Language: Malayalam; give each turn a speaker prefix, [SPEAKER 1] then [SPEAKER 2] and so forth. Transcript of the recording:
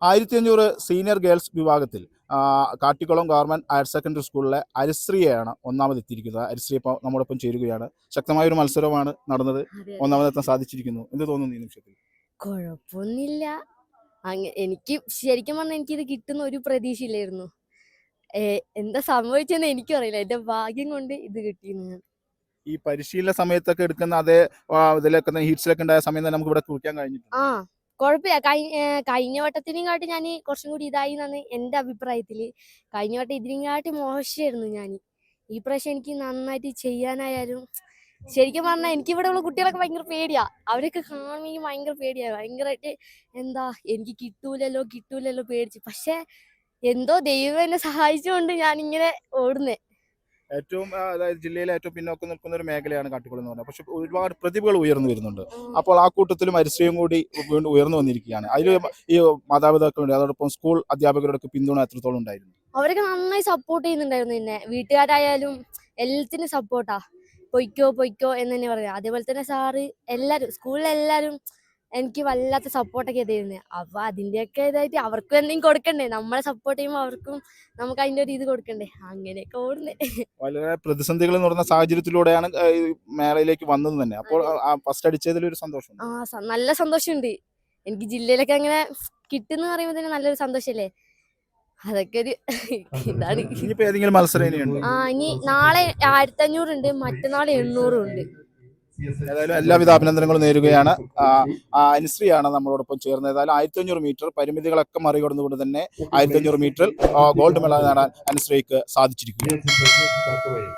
[SPEAKER 1] 1500 സീനിയർ ഗേൾസ് വിഭാഗത്തിൽ കാട്ടിക്കുളം ഗവൺമെൻറ് ഹയർ സെക്കൻഡറി സ്കൂളിലെ അരിശ്രീയാണ് ഒന്നാമതെത്തിയിരിക്കുന്നത്. അരിശ്രീ ഇപ്പോൾ നമ്മോടൊപ്പം ചേരുകയാണ്. ശക്തമായൊരു മത്സരമാണ് നടന്നത്.
[SPEAKER 2] അതെ.
[SPEAKER 1] ഒന്നാമതെത്താൻ സാധിച്ചിരിക്കുന്നു. എന്ത് തോന്നുന്നു ഈ നിമിഷത്തിൽ?
[SPEAKER 2] കുഴപ്പമൊന്നുമില്ല. എനിക്ക് ശരിക്കും പറഞ്ഞാൽ എനിക്കിത് കിട്ടുന്ന ഒരു പ്രതീക്ഷയില്ലായിരുന്നു. എന്താ സംഭവിച്ചെന്ന് എനിക്കും അറിയില്ല. എന്റെ ഭാഗ്യം കൊണ്ട് ഇത് കിട്ടിയെന്ന്.
[SPEAKER 1] ഈ പരിശീലന സമയത്തൊക്കെ എടുക്കുന്ന അതേ ഇതിലൊക്കെ ഹീറ്റ്സിലൊക്കെ ഉണ്ടായ സമയം തന്നെ നമുക്ക് ഇവിടെ കുറിക്കാൻ കഴിഞ്ഞിട്ടുണ്ട്.
[SPEAKER 2] ആ കുഴപ്പമില്ല. കഴിഞ്ഞ വട്ടത്തിനെയും കാട്ടി ഞാൻ കുറച്ചും കൂടി ഇതായി എന്നാണ് എന്റെ അഭിപ്രായത്തില്. കഴിഞ്ഞ വട്ടം ഇതിനെയും കാട്ടി മോശമായിരുന്നു ഞാൻ. ഈ പ്രാവശ്യം എനിക്ക് നന്നായിട്ട് ചെയ്യാനായാലും ശരിക്കും പറഞ്ഞാൽ എനിക്ക് ഇവിടെ ഉള്ള കുട്ടികളൊക്കെ ഭയങ്കര പേടിയാ. അവരൊക്കെ കാണുമെങ്കിൽ ഭയങ്കര പേടിയാ. ഭയങ്കരമായിട്ട് എന്താ എനിക്ക് കിട്ടൂലല്ലോ പേടിച്ച്. പക്ഷെ എന്തോ ദൈവം എന്നെ സഹായിച്ചുകൊണ്ട് ഞാൻ ഇങ്ങനെ ഓടുന്നേ.
[SPEAKER 1] ഏറ്റവും അതായത് ജില്ലയിലെ ഏറ്റവും പിന്നോക്കം നിൽക്കുന്ന ഒരു മേഖലയാണ് കാട്ടിക്കുളം എന്ന് പറഞ്ഞത്. പക്ഷെ ഒരുപാട് പ്രതിഭകൾ ഉയർന്നു വരുന്നുണ്ട്. അപ്പോൾ ആ കൂട്ടത്തിലും അരിശ്രീയും കൂടി വീണ്ടും ഉയർന്നു വന്നിരിക്കുകയാണ്. അതിൽ ഈ മാതാപിതാക്കളുണ്ട്, അതോടൊപ്പം സ്കൂൾ അധ്യാപകരുടെ പിന്തുണ എത്രത്തോളം ഉണ്ടായിരുന്നു?
[SPEAKER 2] അവരൊക്കെ നന്നായി സപ്പോർട്ട് ചെയ്യുന്നുണ്ടായിരുന്നു എന്നെ. വീട്ടുകാരായാലും എല്ലാത്തിനും സപ്പോർട്ടാ. പൊയ്ക്കോ എന്ന് തന്നെ പറയാം. അതേപോലെ തന്നെ സാറ് എല്ലാരും സ്കൂളിലെല്ലാരും എനിക്ക് വല്ലാത്ത സപ്പോർട്ടൊക്കെ തരുന്നത്. അപ്പൊ അതിന്റെയൊക്കെ ഇതായിട്ട് അവർക്കും എന്തെങ്കിലും കൊടുക്കണ്ടേ. നമ്മളെ സപ്പോർട്ട് ചെയ്യുമ്പോൾ അവർക്കും നമുക്ക് അതിന്റെ ഒരു ഇത് കൊടുക്കണ്ടേ. അങ്ങനെയൊക്കെ ഓടുന്നേ.
[SPEAKER 1] വളരെ പ്രതിസന്ധികൾ നിറഞ്ഞ സാഹചര്യത്തിലൂടെയാണ് ഈ മേളയിലേക്ക് വന്നത് തന്നെ. അപ്പോൾ ഫസ്റ്റ് അടിച്ചതിൽ ഒരു സന്തോഷം.
[SPEAKER 2] നല്ല സന്തോഷമുണ്ട്. എനിക്ക് ജില്ലയിലൊക്കെ അങ്ങനെ കിട്ടുന്ന പറയുമ്പോൾ തന്നെ നല്ലൊരു സന്തോഷല്ലേ. അതൊക്കെ ഒരു ഇതാണ്.
[SPEAKER 1] ഇനിയിപ്പോ ഏതെങ്കിലും മത്സരം ഇനിയുണ്ട്?
[SPEAKER 2] ഇനി നാളെ 1500 ഉണ്ട്, മറ്റന്നാൾ 800 ഉണ്ട്.
[SPEAKER 1] ഏതായാലും എല്ലാവിധ അഭിനന്ദനങ്ങളും നേരുകയാണ്. അനുശ്രീയാണ് നമ്മളോടൊപ്പം ചേർന്നത്. ഏതായാലും 1500 മീറ്റർ പരിമിതികളൊക്കെ മറികടന്നുകൊണ്ട് തന്നെ 1500 മീറ്ററിൽ ഗോൾഡ് മെഡൽ നേടാൻ അനുശ്രീക്ക് സാധിച്ചിരിക്കുകയാണ്.